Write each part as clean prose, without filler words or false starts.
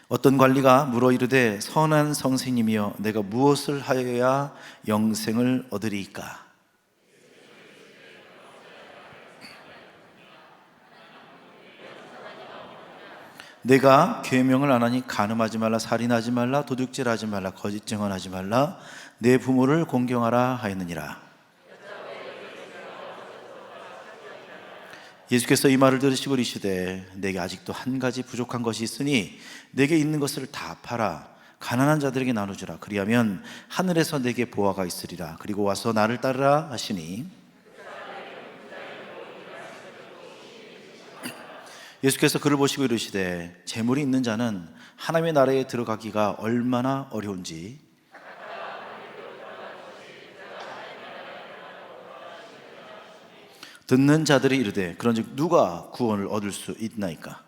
어떤 관리가 물어 이르되 선한 선생님이여 내가 무엇을 하여야 영생을 얻으리이까? 내가 계명을 안 하니 간음하지 말라, 살인하지 말라, 도둑질하지 말라, 거짓 증언하지 말라, 내 부모를 공경하라 하였느니라. 예수께서 이 말을 들으시고 이르시되 내게 아직도 한 가지 부족한 것이 있으니 내게 있는 것을 다 팔아 가난한 자들에게 나누주라. 그리하면 하늘에서 내게 보화가 있으리라. 그리고 와서 나를 따르라 하시니, 예수께서 그를 보시고 이르시되 재물이 있는 자는 하나님의 나라에 들어가기가 얼마나 어려운지 듣는 자들이 이르되 그런즉 누가 구원을 얻을 수 있나이까?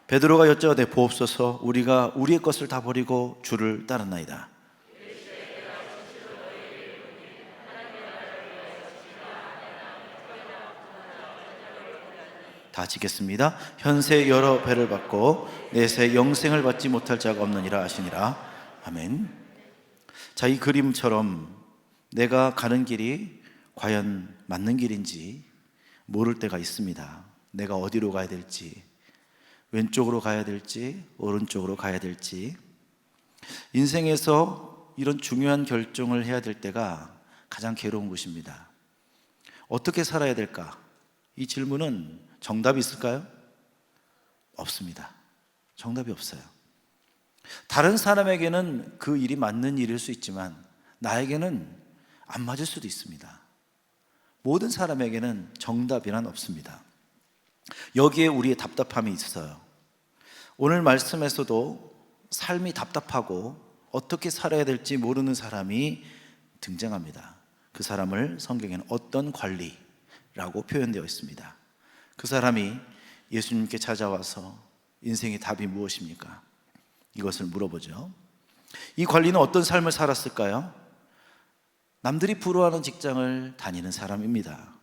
베드로가 여짜오되 보옵소서, 우리가 우리의 것을 다 버리고 주를 따랐나이다. 다 지겠습니다. 현세 여러 배를 받고 내세 영생을 받지 못할 자가 없느니라 하시니라. 아멘. 자, 이 그림처럼 내가 가는 길이 과연 맞는 길인지 모를 때가 있습니다. 내가 어디로 가야 될지, 왼쪽으로 가야 될지 오른쪽으로 가야 될지, 인생에서 이런 중요한 결정을 해야 될 때가 가장 괴로운 것입니다. 어떻게 살아야 될까? 이 질문은 정답이 있을까요? 없습니다. 정답이 없어요. 다른 사람에게는 그 일이 맞는 일일 수 있지만 나에게는 안 맞을 수도 있습니다. 모든 사람에게는 정답이란 없습니다. 여기에 우리의 답답함이 있어요. 오늘 말씀에서도 삶이 답답하고 어떻게 살아야 될지 모르는 사람이 등장합니다. 그 사람을 성경에는 어떤 관리라고 표현되어 있습니다. 그 사람이 예수님께 찾아와서 인생의 답이 무엇입니까? 이것을 물어보죠. 이 관리는 어떤 삶을 살았을까요? 남들이 부러워하는 직장을 다니는 사람입니다.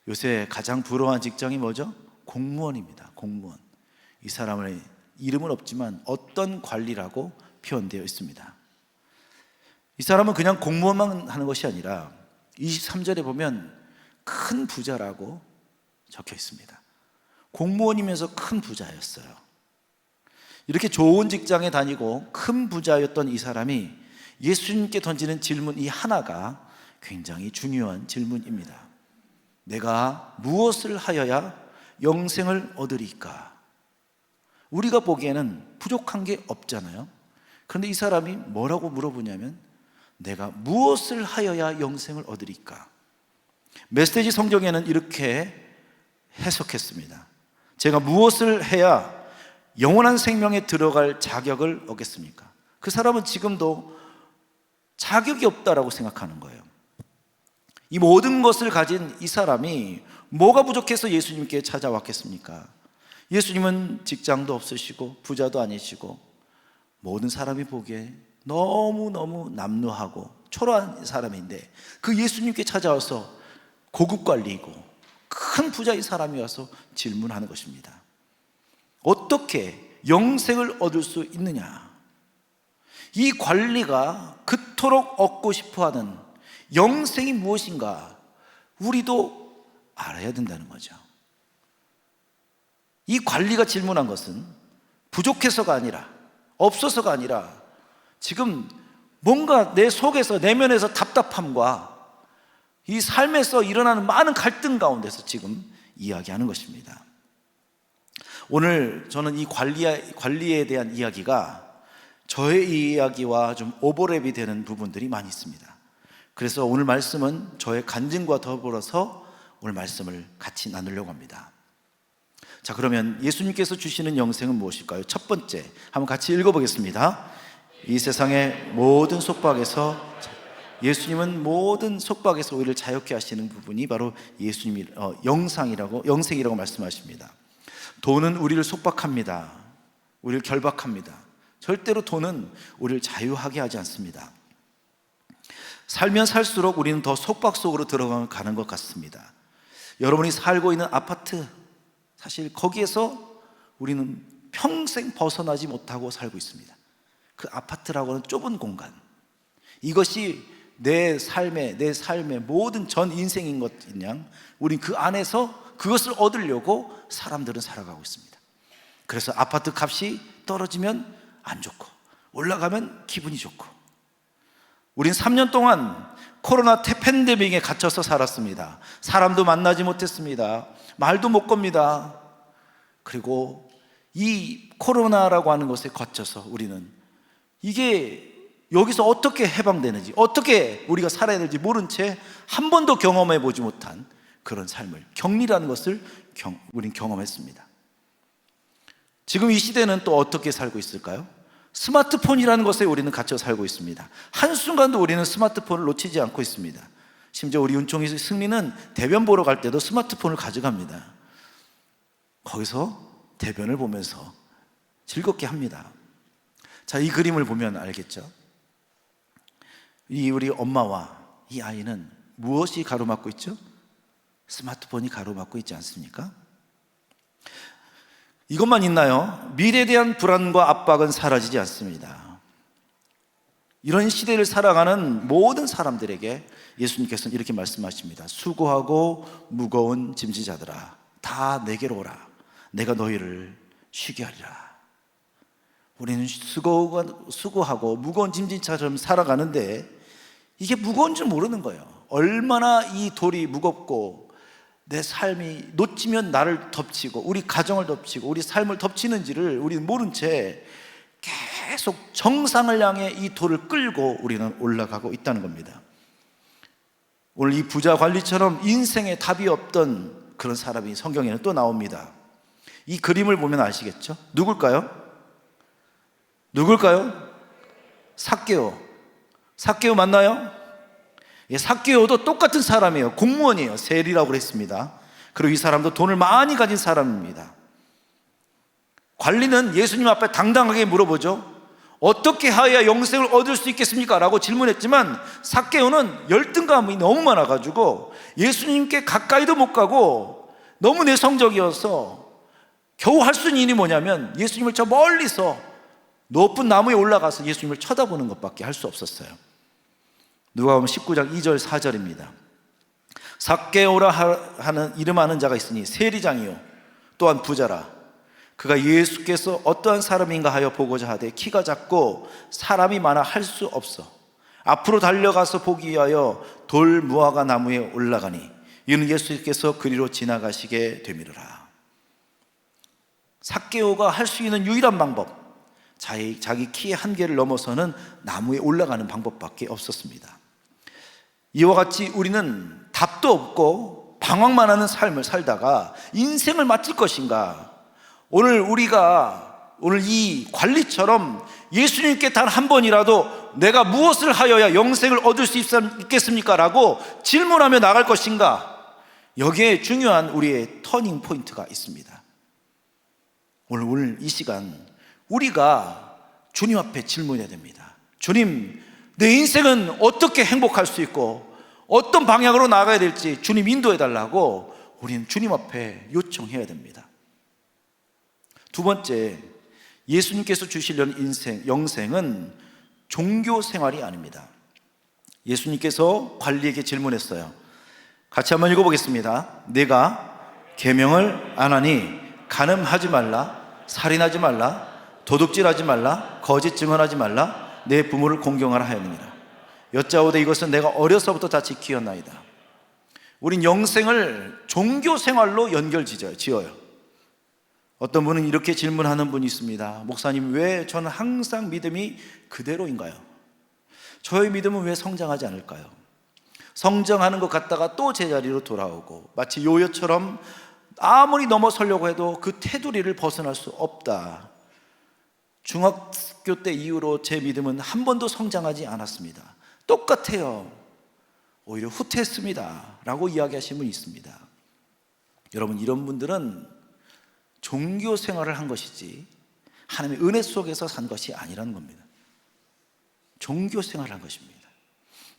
요새 가장 부러워하는 직장이 뭐죠? 공무원입니다. 공무원. 이 사람의 이름은 없지만 어떤 관리라고 표현되어 있습니다. 이 사람은 그냥 공무원만 하는 것이 아니라 23절에 보면 큰 부자라고 적혀 있습니다. 공무원이면서 큰 부자였어요. 이렇게 좋은 직장에 다니고 큰 부자였던 이 사람이 예수님께 던지는 질문 이 하나가 굉장히 중요한 질문입니다. 내가 무엇을 하여야 영생을 얻으리까? 우리가 보기에는 부족한 게 없잖아요. 그런데 이 사람이 뭐라고 물어보냐면 내가 무엇을 하여야 영생을 얻으리까? 메시지 성경에는 이렇게 해석했습니다. 제가 무엇을 해야 영원한 생명에 들어갈 자격을 얻겠습니까? 그 사람은 지금도 자격이 없다라고 생각하는 거예요. 이 모든 것을 가진 이 사람이 뭐가 부족해서 예수님께 찾아왔겠습니까? 예수님은 직장도 없으시고 부자도 아니시고 모든 사람이 보기에 너무너무 남루하고 초라한 사람인데 그 예수님께 찾아와서 고급 관리이고 큰 부자의 사람이 와서 질문하는 것입니다. 어떻게 영생을 얻을 수 있느냐? 이 관리가 그토록 얻고 싶어하는 영생이 무엇인가 우리도 알아야 된다는 거죠. 이 관리가 질문한 것은 부족해서가 아니라 없어서가 아니라 지금 뭔가 내 속에서 내면에서 답답함과 이 삶에서 일어나는 많은 갈등 가운데서 지금 이야기하는 것입니다. 오늘 저는 이 관리에 대한 이야기가 저의 이야기와 좀 오버랩이 되는 부분들이 많이 있습니다. 그래서 오늘 말씀은 저의 간증과 더불어서 오늘 말씀을 같이 나누려고 합니다. 자, 그러면 예수님께서 주시는 영생은 무엇일까요? 첫 번째, 한번 같이 읽어보겠습니다. 이 세상의 모든 속박에서 예수님은 모든 속박에서 우리를 자유케 하시는 부분이 바로 예수님이 영생이라고 말씀하십니다. 돈은 우리를 속박합니다. 우리를 결박합니다. 절대로 돈은 우리를 자유하게 하지 않습니다. 살면 살수록 우리는 더 속박 속으로 들어가는 것 같습니다. 여러분이 살고 있는 아파트, 사실 거기에서 우리는 평생 벗어나지 못하고 살고 있습니다. 그 아파트라고는 좁은 공간, 이것이 내 삶의 모든 전 인생인 것인 양 우린 그 안에서 그것을 얻으려고 사람들은 살아가고 있습니다. 그래서 아파트 값이 떨어지면 안 좋고 올라가면 기분이 좋고, 우린 3년 동안 코로나 팬데믹에 갇혀서 살았습니다. 사람도 만나지 못했습니다. 말도 못 겁니다. 그리고 이 코로나라고 하는 것에 거쳐서 우리는 이게 여기서 어떻게 해방되는지, 어떻게 우리가 살아야 될지 모른 채 한 번도 경험해 보지 못한 그런 삶을, 격리라는 것을 우린 경험했습니다. 지금 이 시대는 또 어떻게 살고 있을까요? 스마트폰이라는 것에 우리는 갇혀 살고 있습니다. 한순간도 우리는 스마트폰을 놓치지 않고 있습니다. 심지어 우리 은총이 승리는 대변 보러 갈 때도 스마트폰을 가져갑니다. 거기서 대변을 보면서 즐겁게 합니다. 자, 이 그림을 보면 알겠죠? 우리 엄마와 이 아이는 무엇이 가로막고 있죠? 스마트폰이 가로막고 있지 않습니까? 이것만 있나요? 미래에 대한 불안과 압박은 사라지지 않습니다. 이런 시대를 살아가는 모든 사람들에게 예수님께서는 이렇게 말씀하십니다. 수고하고 무거운 짐지자들아, 다 내게로 오라. 내가 너희를 쉬게 하리라. 우리는 수고하고 무거운 짐진처럼 살아가는데 이게 무거운 줄 모르는 거예요. 얼마나 이 돌이 무겁고 내 삶이 놓치면 나를 덮치고 우리 가정을 덮치고 우리 삶을 덮치는지를 우리는 모른 채 계속 정상을 향해 이 돌을 끌고 우리는 올라가고 있다는 겁니다. 오늘 이 부자 관리처럼 인생에 답이 없던 그런 사람이 성경에는 또 나옵니다. 이 그림을 보면 아시겠죠? 누굴까요? 삭개오 맞나요? 예, 삭개오도 똑같은 사람이에요. 공무원이에요. 세리라고 그랬습니다. 그리고 이 사람도 돈을 많이 가진 사람입니다. 관리는 예수님 앞에 당당하게 물어보죠. 어떻게 하여야 영생을 얻을 수 있겠습니까? 라고 질문했지만 삭개오는 열등감이 너무 많아가지고 예수님께 가까이도 못 가고 너무 내성적이어서 겨우 할 수 있는 일이 뭐냐면 예수님을 저 멀리서 높은 나무에 올라가서 예수님을 쳐다보는 것밖에 할 수 없었어요. 누가복음 19장 2절 4절입니다. 삭개오라 하는 이름하는 자가 있으니 세리장이요 또한 부자라. 그가 예수께서 어떠한 사람인가 하여 보고자 하되 키가 작고 사람이 많아 할 수 없어 앞으로 달려가서 보기 위하여 돌 무화과 나무에 올라가니 이는 예수께서 그리로 지나가시게 되미르라. 삭개오가 할 수 있는 유일한 방법, 자기 키의 한계를 넘어서는 나무에 올라가는 방법밖에 없었습니다. 이와 같이 우리는 답도 없고 방황만 하는 삶을 살다가 인생을 마칠 것인가, 오늘 이 관리처럼 예수님께 단 한 번이라도 내가 무엇을 하여야 영생을 얻을 수 있겠습니까? 라고 질문하며 나갈 것인가, 여기에 중요한 우리의 터닝 포인트가 있습니다. 오늘 이 시간 우리가 주님 앞에 질문해야 됩니다. 주님, 내 인생은 어떻게 행복할 수 있고 어떤 방향으로 나아가야 될지 주님 인도해 달라고 우리는 주님 앞에 요청해야 됩니다. 두 번째, 예수님께서 주시려는 영생은 종교 생활이 아닙니다. 예수님께서 관리에게 질문했어요. 같이 한번 읽어보겠습니다. 내가 계명을 안 하니 간음하지 말라, 살인하지 말라, 도둑질하지 말라, 거짓 증언하지 말라, 내 부모를 공경하라 하였느니라. 여짜오되 이것은 내가 어려서부터 다 지키었나이다. 우린 영생을 종교 생활로 지어요. 어떤 분은 이렇게 질문하는 분이 있습니다. 목사님, 왜 저는 항상 믿음이 그대로인가요? 저의 믿음은 왜 성장하지 않을까요? 성장하는 것 같다가 또 제자리로 돌아오고 마치 요요처럼 아무리 넘어서려고 해도 그 테두리를 벗어날 수 없다. 중학교 때 이후로 제 믿음은 한 번도 성장하지 않았습니다. 똑같아요. 오히려 후퇴했습니다. 라고 이야기하시는 분이 있습니다. 여러분, 이런 분들은 종교 생활을 한 것이지 하나님의 은혜 속에서 산 것이 아니라는 겁니다. 종교 생활을 한 것입니다.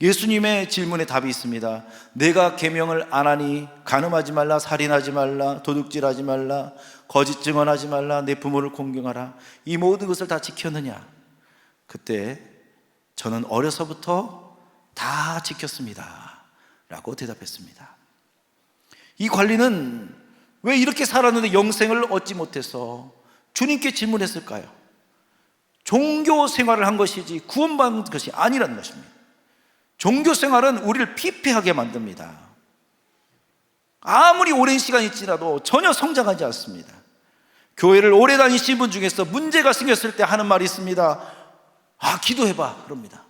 예수님의 질문에 답이 있습니다. 내가 계명을 안 하니 간음하지 말라, 살인하지 말라, 도둑질하지 말라, 거짓 증언하지 말라, 내 부모를 공경하라, 이 모든 것을 다 지켰느냐? 그때 저는 어려서부터 다 지켰습니다 라고 대답했습니다. 이 관리는 왜 이렇게 살았는데 영생을 얻지 못해서 주님께 질문했을까요? 종교 생활을 한 것이지 구원받은 것이 아니라는 것입니다. 종교 생활은 우리를 피폐하게 만듭니다. 아무리 오랜 시간이 지나도 전혀 성장하지 않습니다. 교회를 오래 다니신 분 중에서 문제가 생겼을 때 하는 말이 있습니다. 기도해봐 그럽니다.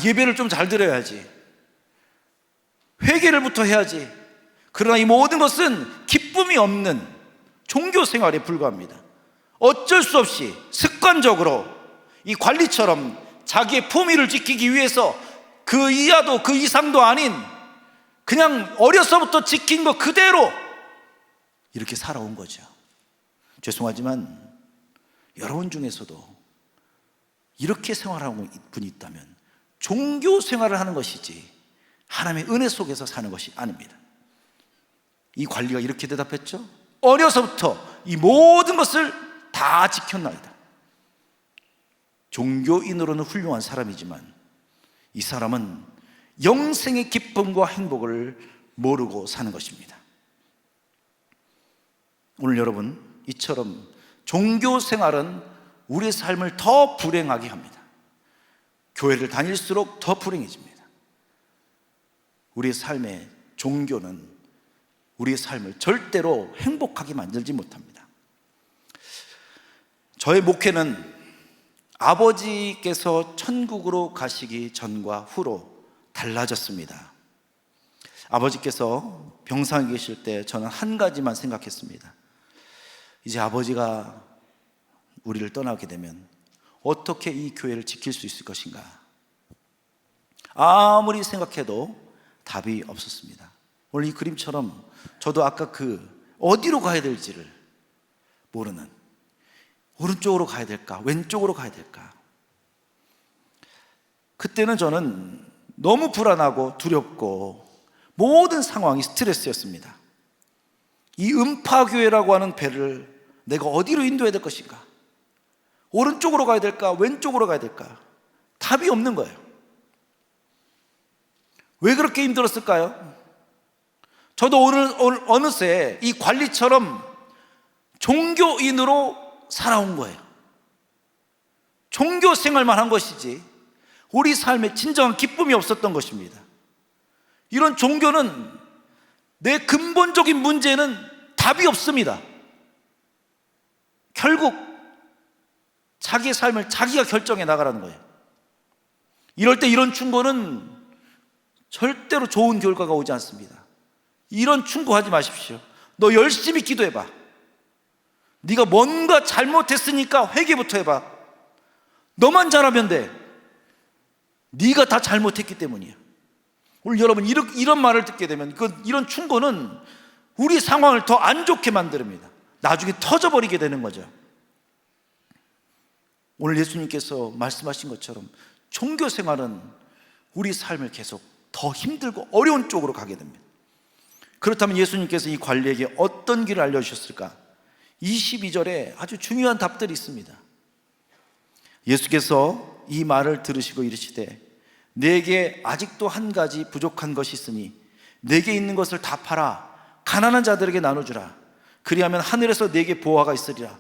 예배를 좀 잘 드려야지, 회개를부터 해야지. 그러나 이 모든 것은 기쁨이 없는 종교 생활에 불과합니다. 어쩔 수 없이 습관적으로 이 관리처럼 자기의 품위를 지키기 위해서 그 이하도 그 이상도 아닌 그냥 어려서부터 지킨 거 그대로 이렇게 살아온 거죠. 죄송하지만 여러분 중에서도 이렇게 생활하는 분이 있다면 종교 생활을 하는 것이지 하나님의 은혜 속에서 사는 것이 아닙니다. 이 관리가 이렇게 대답했죠. 어려서부터 이 모든 것을 다 지켰나이다. 종교인으로는 훌륭한 사람이지만 이 사람은 영생의 기쁨과 행복을 모르고 사는 것입니다. 오늘 여러분, 이처럼 종교 생활은 우리의 삶을 더 불행하게 합니다. 교회를 다닐수록 더 불행해집니다. 우리의 삶의 종교는 우리의 삶을 절대로 행복하게 만들지 못합니다. 저의 목회는 아버지께서 천국으로 가시기 전과 후로 달라졌습니다. 아버지께서 병상에 계실 때 저는 한 가지만 생각했습니다. 이제 아버지가 우리를 떠나게 되면 어떻게 이 교회를 지킬 수 있을 것인가? 아무리 생각해도 답이 없었습니다. 오늘 이 그림처럼 저도 아까 어디로 가야 될지를 모르는, 오른쪽으로 가야 될까? 왼쪽으로 가야 될까? 그때는 저는 너무 불안하고 두렵고 모든 상황이 스트레스였습니다. 이 음파교회라고 하는 배를 내가 어디로 인도해야 될 것인가? 오른쪽으로 가야 될까? 왼쪽으로 가야 될까? 답이 없는 거예요. 왜 그렇게 힘들었을까요? 저도 오늘 어느새 이 관리처럼 종교인으로 살아온 거예요. 종교 생활만 한 것이지 우리 삶에 진정한 기쁨이 없었던 것입니다. 이런 종교는 내 근본적인 문제는 답이 없습니다. 결국 자기의 삶을 자기가 결정해 나가라는 거예요. 이럴 때 이런 충고는 절대로 좋은 결과가 오지 않습니다. 이런 충고하지 마십시오. 너 열심히 기도해봐. 네가 뭔가 잘못했으니까 회개부터 해봐. 너만 잘하면 돼. 네가 다 잘못했기 때문이야. 오늘 여러분 이런 말을 듣게 되면 이런 충고는 우리 상황을 더 안 좋게 만듭니다. 나중에 터져버리게 되는 거죠. 오늘 예수님께서 말씀하신 것처럼 종교 생활은 우리 삶을 계속 더 힘들고 어려운 쪽으로 가게 됩니다. 그렇다면 예수님께서 이 관리에게 어떤 길을 알려주셨을까? 22절에 아주 중요한 답들이 있습니다. 예수께서 이 말을 들으시고 이르시되 내게 아직도 한 가지 부족한 것이 있으니 내게 있는 것을 다 팔아 가난한 자들에게 나눠주라. 그리하면 하늘에서 내게 보화가 있으리라.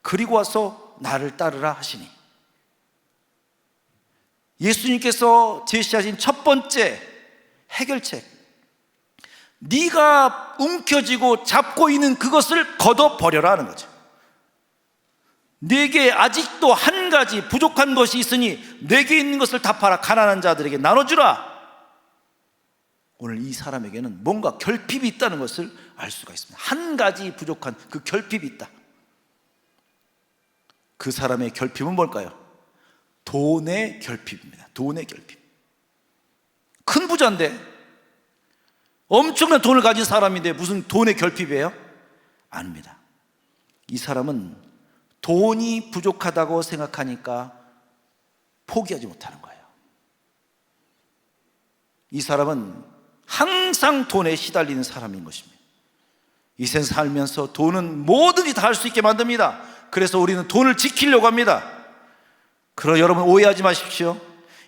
그리고 와서 나를 따르라 하시니, 예수님께서 제시하신 첫 번째 해결책, 네가 움켜쥐고 잡고 있는 그것을 걷어버려라 하는 거죠. 내게 아직도 한 가지 부족한 것이 있으니 내게 있는 것을 다 팔아 가난한 자들에게 나눠주라. 오늘 이 사람에게는 뭔가 결핍이 있다는 것을 알 수가 있습니다. 한 가지 부족한 그 결핍이 있다. 그 사람의 결핍은 뭘까요? 돈의 결핍입니다. 돈의 결핍. 큰 부자인데, 엄청난 돈을 가진 사람인데 무슨 돈의 결핍이에요? 아닙니다. 이 사람은 돈이 부족하다고 생각하니까 포기하지 못하는 거예요. 이 사람은 항상 돈에 시달리는 사람인 것입니다. 이 세상 살면서 돈은 뭐든지 다 할 수 있게 만듭니다. 그래서 우리는 돈을 지키려고 합니다. 그러나 여러분, 오해하지 마십시오.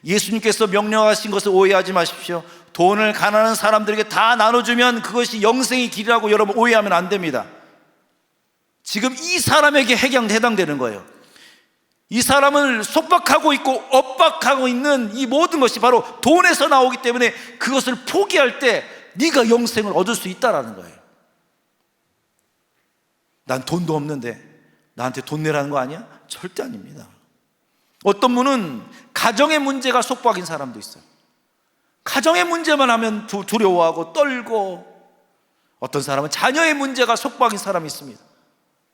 예수님께서 명령하신 것을 오해하지 마십시오. 돈을 가난한 사람들에게 다 나눠주면 그것이 영생의 길이라고 여러분 오해하면 안 됩니다. 지금 이 사람에게 해당되는 거예요. 이 사람을 속박하고 있고 엇박하고 있는 이 모든 것이 바로 돈에서 나오기 때문에 그것을 포기할 때 네가 영생을 얻을 수 있다라는 거예요. 난 돈도 없는데 나한테 돈 내라는 거 아니야? 절대 아닙니다. 어떤 분은 가정의 문제가 속박인 사람도 있어요. 가정의 문제만 하면 두려워하고 떨고, 어떤 사람은 자녀의 문제가 속박인 사람이 있습니다.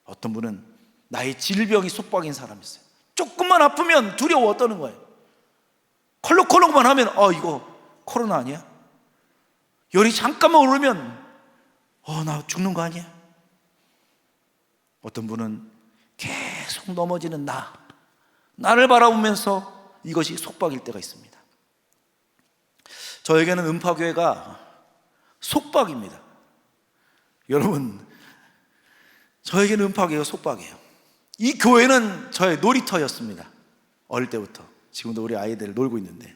어떤 분은 나의 질병이 속박인 사람이 있어요. 조금만 아프면 두려워 떠는 거예요. 콜록콜록만 하면 이거 코로나 아니야? 열이 잠깐만 오르면 나 죽는 거 아니야? 어떤 분은 계속 넘어지는 나를 바라보면서 이것이 속박일 때가 있습니다. 저에게는 음파교회가 속박입니다. 여러분, 저에게는 음파교회가 속박이에요. 이 교회는 저의 놀이터였습니다. 어릴 때부터. 지금도 우리 아이들 놀고 있는데,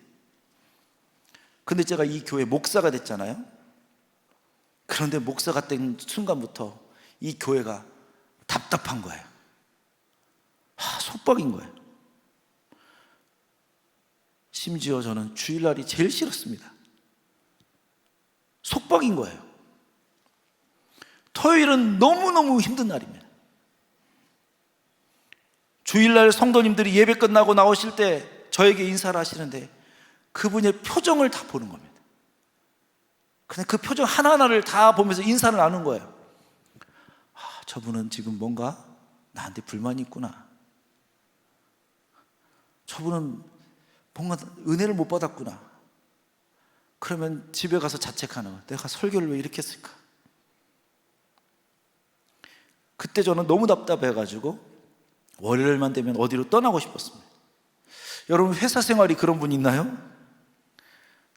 근데 제가 이 교회 목사가 됐잖아요. 그런데 목사가 된 순간부터 이 교회가 답답한 거예요. 속박인 거예요. 심지어 저는 주일날이 제일 싫었습니다. 속박인 거예요. 토요일은 너무너무 힘든 날입니다. 주일날 성도님들이 예배 끝나고 나오실 때 저에게 인사를 하시는데 그분의 표정을 다 보는 겁니다. 근데 그 표정 하나하나를 다 보면서 인사를 나눈 거예요. 저분은 지금 뭔가 나한테 불만이 있구나. 저분은 뭔가 은혜를 못 받았구나. 그러면 집에 가서 자책하는 거예요. 내가 설교를 왜 이렇게 했을까? 그때 저는 너무 답답해가지고 월요일만 되면 어디로 떠나고 싶었습니다. 여러분, 회사 생활이 그런 분 있나요?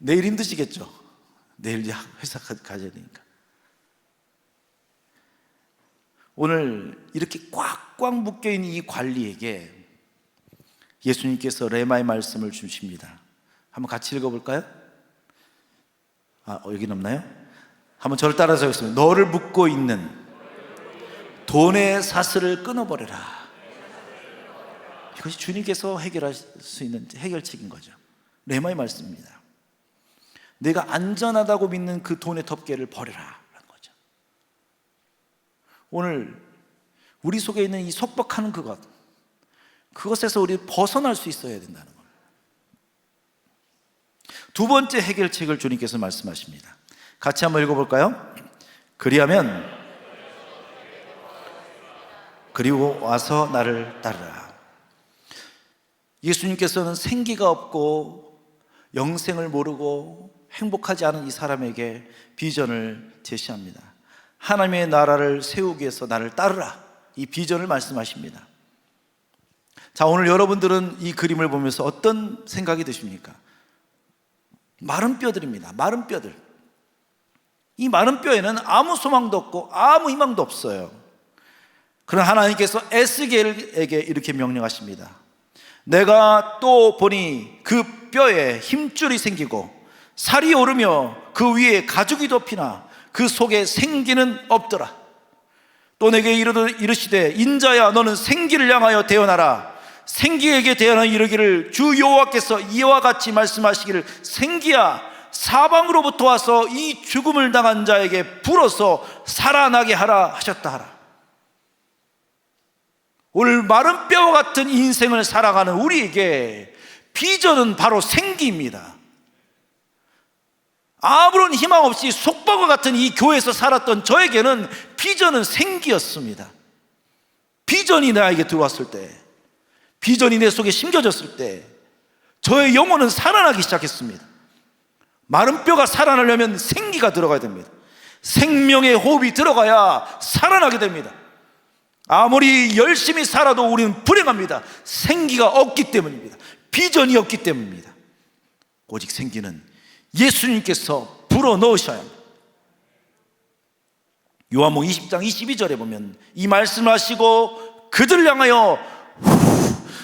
내일 힘드시겠죠? 내일 회사 가야 되니까. 오늘 이렇게 꽉꽉 묶여있는 이 관리에게 예수님께서 레마의 말씀을 주십니다. 한번 같이 읽어볼까요? 여긴 없나요? 한번 저를 따라서 하겠습니다. 너를 묶고 있는 돈의 사슬을 끊어버려라. 이것이 주님께서 해결할 수 있는 해결책인 거죠. 레마의 말씀입니다. 내가 안전하다고 믿는 그 돈의 덮개를 버려라 라는 거죠. 오늘 우리 속에 있는 이 속박하는 그것에서 우리 벗어날 수 있어야 된다는 겁니다. 두 번째 해결책을 주님께서 말씀하십니다. 같이 한번 읽어볼까요? 그리고 와서 나를 따르라. 예수님께서는 생기가 없고 영생을 모르고 행복하지 않은 이 사람에게 비전을 제시합니다. 하나님의 나라를 세우기 위해서 나를 따르라, 이 비전을 말씀하십니다. 자, 오늘 여러분들은 이 그림을 보면서 어떤 생각이 드십니까? 마른 뼈들입니다. 마른 뼈들. 이 마른 뼈에는 아무 소망도 없고 아무 희망도 없어요. 그러나 하나님께서 에스겔에게 이렇게 명령하십니다. 내가 또 보니 그 뼈에 힘줄이 생기고 살이 오르며 그 위에 가죽이 덮이나 그 속에 생기는 없더라. 또 내게 이르시되 인자야, 너는 생기를 향하여 대언하라. 생기에게 대언하여 이르기를 주 여호와께서 이와 같이 말씀하시기를 생기야, 사방으로부터 와서 이 죽음을 당한 자에게 불어서 살아나게 하라 하셨다 하라. 오늘 마른 뼈와 같은 인생을 살아가는 우리에게 비전은 바로 생기입니다. 아무런 희망 없이 속박과 같은 이 교회에서 살았던 저에게는 비전은 생기였습니다. 비전이 나에게 들어왔을 때, 비전이 내 속에 심겨졌을 때 저의 영혼은 살아나기 시작했습니다. 마른 뼈가 살아나려면 생기가 들어가야 됩니다. 생명의 호흡이 들어가야 살아나게 됩니다. 아무리 열심히 살아도 우리는 불행합니다. 생기가 없기 때문입니다. 비전이 없기 때문입니다. 오직 생기는 예수님께서 불어넣으셔야 합니다. 요한복음 20장 22절에 보면 이 말씀을 하시고 그들을 향하여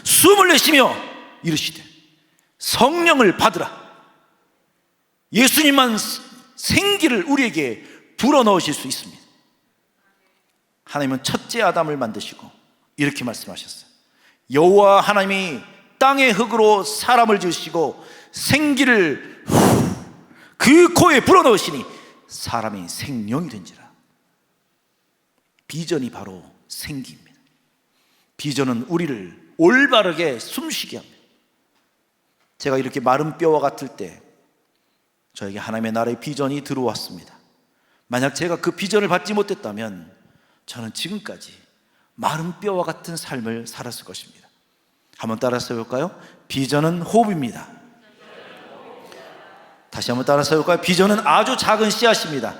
숨을 내쉬며 이르시되 성령을 받으라. 예수님만 생기를 우리에게 불어넣으실 수 있습니다. 하나님은 첫째 아담을 만드시고 이렇게 말씀하셨어요. 여호와 하나님이 땅의 흙으로 사람을 지으시고 생기를 그 코에 불어넣으시니 사람이 생명이 된지라. 비전이 바로 생기입니다. 비전은 우리를 올바르게 숨쉬게 합니다. 제가 이렇게 마른 뼈와 같을 때 저에게 하나님의 나라의 비전이 들어왔습니다. 만약 제가 그 비전을 받지 못했다면 저는 지금까지 마른 뼈와 같은 삶을 살았을 것입니다. 한번 따라서 해볼까요? 비전은 호흡입니다. 다시 한번 따라서 해볼까요? 비전은 아주 작은 씨앗입니다.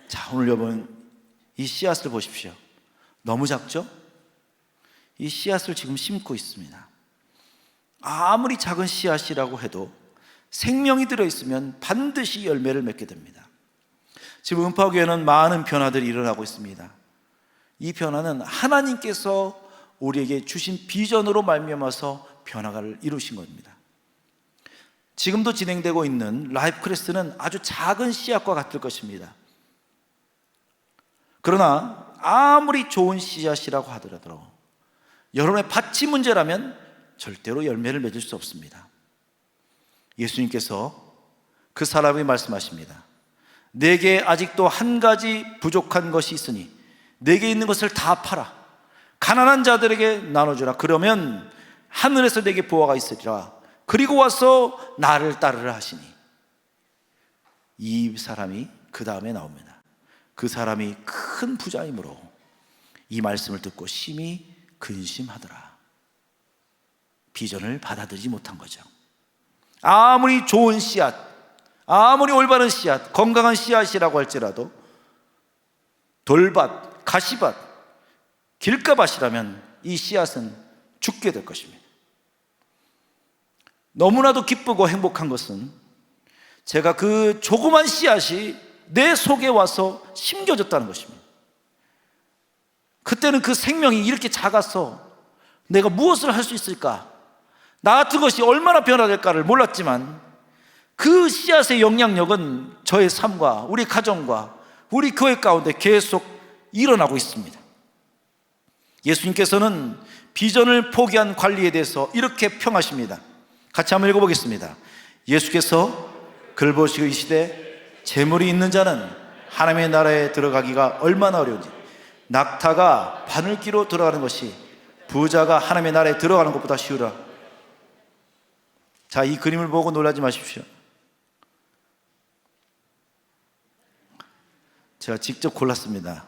자, 오늘 여러분 이 씨앗을 보십시오. 너무 작죠? 이 씨앗을 지금 심고 있습니다. 아무리 작은 씨앗이라고 해도 생명이 들어있으면 반드시 열매를 맺게 됩니다. 지금 음파교회는 많은 변화들이 일어나고 있습니다. 이 변화는 하나님께서 우리에게 주신 비전으로 말미암아서 변화를 이루신 겁니다. 지금도 진행되고 있는 라이프 크레스는 아주 작은 씨앗과 같을 것입니다. 그러나 아무리 좋은 씨앗이라고 하더라도 여러분의 밭이 문제라면 절대로 열매를 맺을 수 없습니다. 예수님께서 그 사람에게 말씀하십니다. 내게 아직도 한 가지 부족한 것이 있으니 내게 있는 것을 다 팔아 가난한 자들에게 나눠주라. 그러면 하늘에서 내게 보화가 있으리라. 그리고 와서 나를 따르라 하시니 이 사람이 그 다음에 나옵니다. 그 사람이 큰 부자이므로 이 말씀을 듣고 심히 근심하더라. 비전을 받아들이지 못한 거죠. 아무리 좋은 씨앗, 아무리 올바른 씨앗, 건강한 씨앗이라고 할지라도 돌밭, 가시밭, 길가밭이라면 이 씨앗은 죽게 될 것입니다. 너무나도 기쁘고 행복한 것은 제가 그 조그만 씨앗이 내 속에 와서 심겨졌다는 것입니다. 그때는 그 생명이 이렇게 작아서 내가 무엇을 할 수 있을까? 나 같은 것이 얼마나 변화될까를 몰랐지만 그 씨앗의 영향력은 저의 삶과 우리 가정과 우리 교회 가운데 계속 일어나고 있습니다. 예수님께서는 비전을 포기한 관리에 대해서 이렇게 평하십니다. 같이 한번 읽어보겠습니다. 예수께서 그를 보시고 이르시되 재물이 있는 자는 하나님의 나라에 들어가기가 얼마나 어려운지 낙타가 바늘기로 들어가는 것이 부자가 하나님의 나라에 들어가는 것보다 쉬우라. 자, 이 그림을 보고 놀라지 마십시오. 제가 직접 골랐습니다.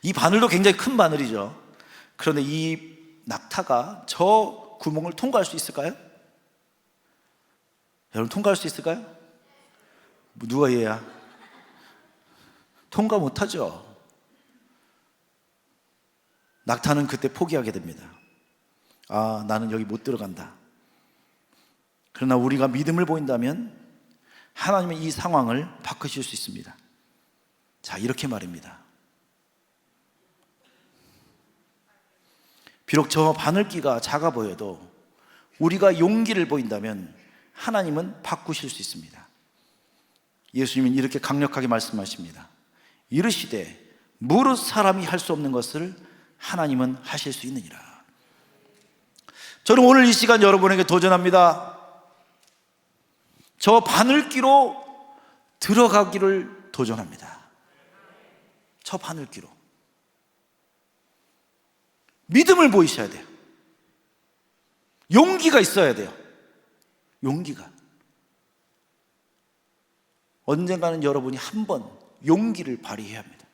이 바늘도 굉장히 큰 바늘이죠. 그런데 이 낙타가 저 구멍을 통과할 수 있을까요? 여러분 통과할 수 있을까요? 누가 얘야? 통과 못하죠. 낙타는 그때 포기하게 됩니다. 아, 나는 여기 못 들어간다. 그러나 우리가 믿음을 보인다면 하나님의 이 상황을 바꾸실 수 있습니다. 자, 이렇게 말입니다. 비록 저 바늘기가 작아 보여도 우리가 용기를 보인다면 하나님은 바꾸실 수 있습니다. 예수님은 이렇게 강력하게 말씀하십니다. 이르시되 무릇 사람이 할 수 없는 것을 하나님은 하실 수 있느니라. 저는 오늘 이 시간 여러분에게 도전합니다. 저 바늘기로 들어가기를 도전합니다. 저 바늘기로 믿음을 보이셔야 돼요. 용기가 있어야 돼요. 용기가. 언젠가는 여러분이 한번 용기를 발휘해야 합니다.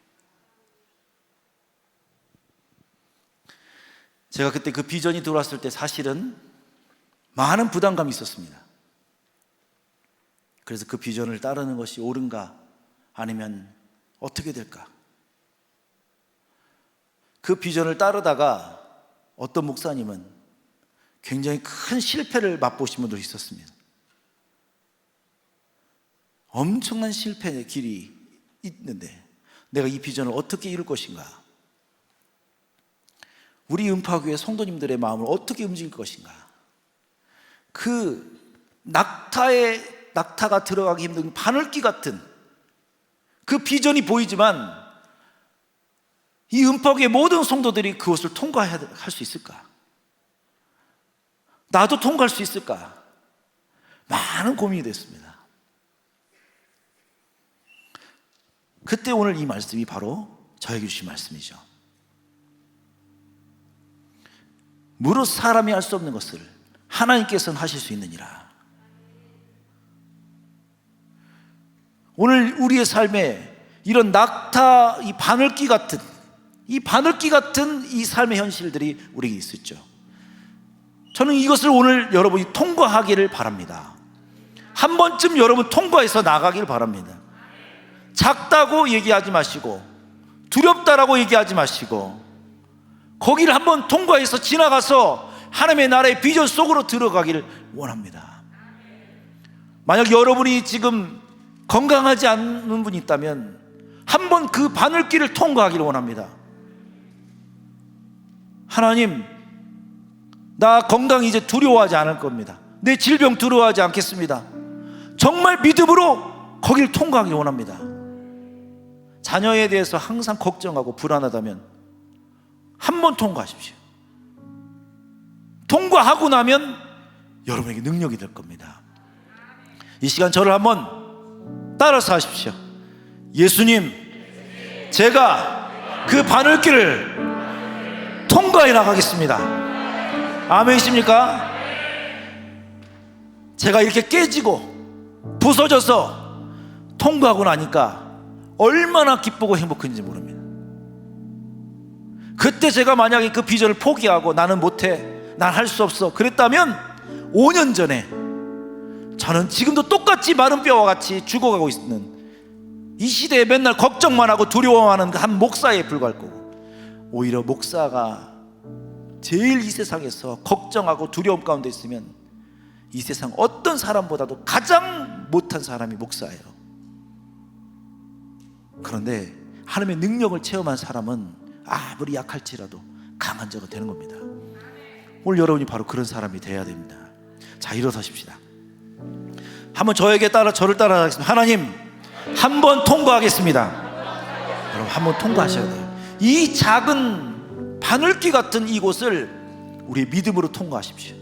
제가 그때 그 비전이 들어왔을 때 사실은 많은 부담감이 있었습니다. 그래서 그 비전을 따르는 것이 옳은가 아니면 어떻게 될까? 그 비전을 따르다가 어떤 목사님은 굉장히 큰 실패를 맛보신 분들이 있었습니다. 엄청난 실패의 길이 있는데 내가 이 비전을 어떻게 이룰 것인가? 우리 음파교회 성도님들의 마음을 어떻게 움직일 것인가? 그 낙타가 들어가기 힘든 바늘귀 같은 그 비전이 보이지만 이 음파교회 모든 성도들이 그것을 통과할 수 있을까? 나도 통과할 수 있을까? 많은 고민이 됐습니다. 그때 오늘 이 말씀이 바로 저에게 주신 말씀이죠. 무릇 사람이 할 수 없는 것을 하나님께서는 하실 수 있느니라. 오늘 우리의 삶에 이런 낙타, 이 바늘귀 같은 이 삶의 현실들이 우리에게 있었죠. 저는 이것을 오늘 여러분이 통과하기를 바랍니다. 한 번쯤 여러분 통과해서 나가길 바랍니다. 작다고 얘기하지 마시고 두렵다라고 얘기하지 마시고 거기를 한번 통과해서 지나가서 하나님의 나라의 비전 속으로 들어가기를 원합니다. 만약 여러분이 지금 건강하지 않은 분이 있다면 한번 그 바늘길을 통과하기를 원합니다. 하나님, 나 건강 이제 두려워하지 않을 겁니다. 내 질병 두려워하지 않겠습니다. 정말 믿음으로 거기를 통과하기를 원합니다. 자녀에 대해서 항상 걱정하고 불안하다면 한번 통과하십시오. 통과하고 나면 여러분에게 능력이 될 겁니다. 이 시간 저를 한번 따라서 하십시오. 예수님, 제가 그 바늘길을 통과해 나가겠습니다. 아멘이십니까? 제가 이렇게 깨지고 부서져서 통과하고 나니까 얼마나 기쁘고 행복한지 모릅니다. 그때 제가 만약에 그 비전을 포기하고 나는 못해, 난 할 수 없어 그랬다면 5년 전에 저는 지금도 똑같이 마른 뼈와 같이 죽어가고 있는 이 시대에 맨날 걱정만 하고 두려워하는 한 목사에 불과할 거고, 오히려 목사가 제일 이 세상에서 걱정하고 두려움 가운데 있으면 이 세상 어떤 사람보다도 가장 못한 사람이 목사예요. 그런데 하나님의 능력을 체험한 사람은 아무리 약할지라도 강한 자가 되는 겁니다. 오늘 여러분이 바로 그런 사람이 돼야 됩니다. 자, 일어서십시다. 한번 저를 따라하겠습니다. 하나님, 한번 통과하겠습니다. 여러분, 한번 통과하셔야 돼요. 이 작은 바늘귀 같은 이곳을 우리의 믿음으로 통과하십시오.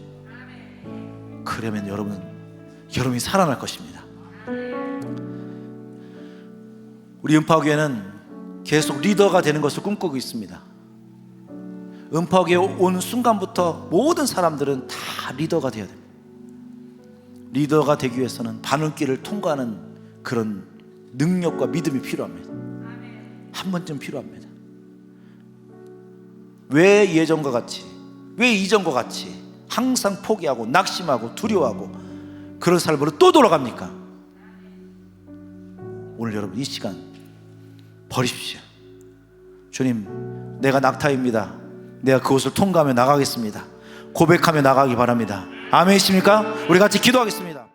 그러면 여러분이 살아날 것입니다. 우리 음파교회는 계속 리더가 되는 것을 꿈꾸고 있습니다. 음파교회에 온 순간부터 모든 사람들은 다 리더가 되어야 됩니다. 리더가 되기 위해서는 바늘길을 통과하는 그런 능력과 믿음이 필요합니다. 한 번쯤 필요합니다. 왜 예전과 같이, 왜 이전과 같이 항상 포기하고 낙심하고 두려워하고 그런 삶으로 또 돌아갑니까? 오늘 여러분 이 시간 버리십시오. 주님, 내가 낙타입니다. 내가 그곳을 통과하며 나가겠습니다. 고백하며 나가기 바랍니다. 아멘이십니까? 우리 같이 기도하겠습니다.